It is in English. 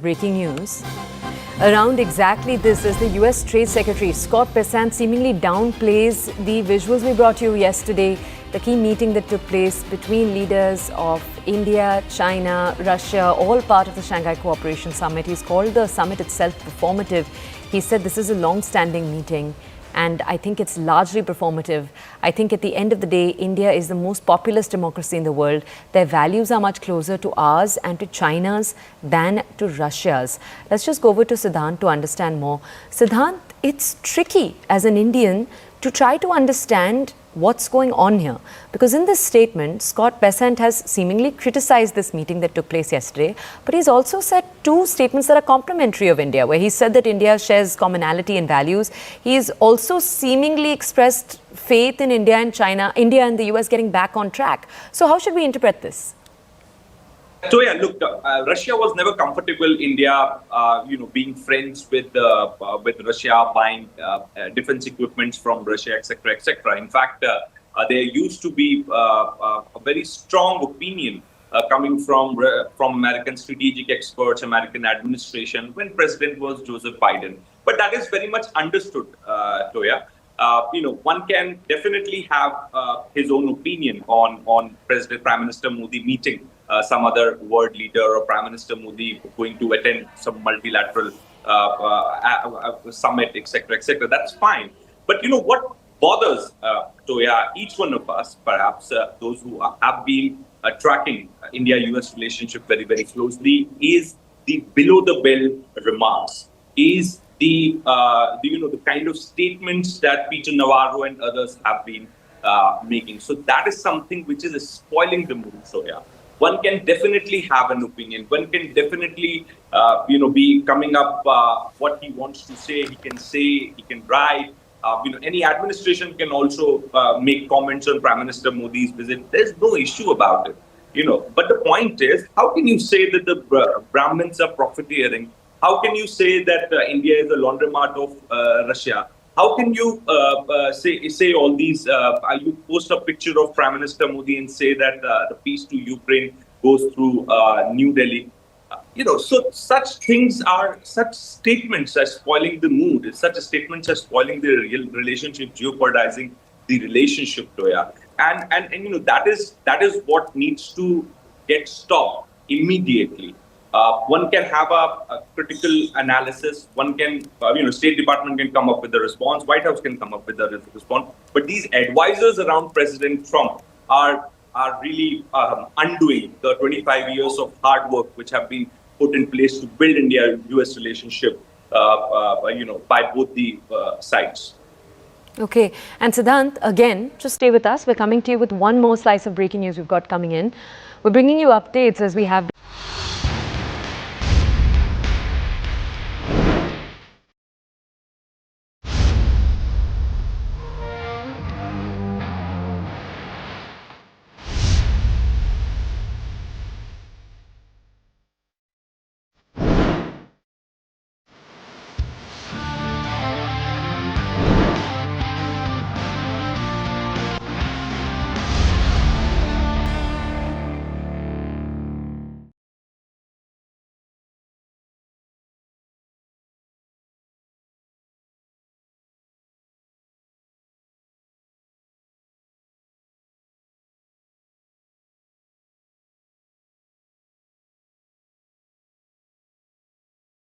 breaking news around exactly this as the US Trade Secretary Scott Bessent seemingly downplays the visuals we brought you yesterday, the key meeting that took place between leaders of India, China, Russia, all part of the Shanghai Cooperation Summit. He's called the summit itself performative. He said this is a long-standing meeting, and I think it's largely performative. I think at the end of the day, India is the most populous democracy in the world. Their values are much closer to ours and to China's than to Russia's. Let's just go over to Siddhant to understand more. Siddhant, it's tricky as an Indian to try to understand what's going on here. Because in this statement, Scott Bessent has seemingly criticized this meeting that took place yesterday, but he's also said two statements that are complimentary of India, where he said that India shares commonality in values. He's also seemingly expressed faith in India and China, India and the US getting back on track. So how should we interpret this? So yeah, look, Russia was never comfortable. India, being friends with Russia, buying defense equipment from Russia, etc., etc. In fact, there used to be a very strong opinion coming from American strategic experts, American administration, when President was Joseph Biden. But that is very much understood, Toya. One can definitely have his own opinion on Prime Minister Modi meeting some other world leader or Prime Minister Modi going to attend some multilateral summit, etc., etc. That's fine. But what bothers Toya, each one of us, perhaps those who have been tracking India-US relationship very, very closely, is the below-the-belt remarks, is the kind of statements that Peter Navarro and others have been making. So that is something which is spoiling the mood, Toya. One can definitely have an opinion. One can definitely, be coming up what he wants to say. He can write. Any administration can also make comments on Prime Minister Modi's visit. There's no issue about it, But the point is, how can you say that the Brahmins are profiteering? How can you say that India is a laundromat of Russia? How can you say all these? You post a picture of Prime Minister Modi and say that the peace to Ukraine goes through New Delhi. So such statements are spoiling the mood. Such statements are spoiling the real relationship, jeopardizing the relationship, Toya. And that is what needs to get stopped immediately. One can have a critical analysis. One can, State Department can come up with a response. White House can come up with a response. But these advisors around President Trump are really undoing the 25 years of hard work which have been put in place to build India-US relationship, by both the sides. Okay. And Siddhant, again, just stay with us. We're coming to you with one more slice of breaking news we've got coming in. We're bringing you updates as we have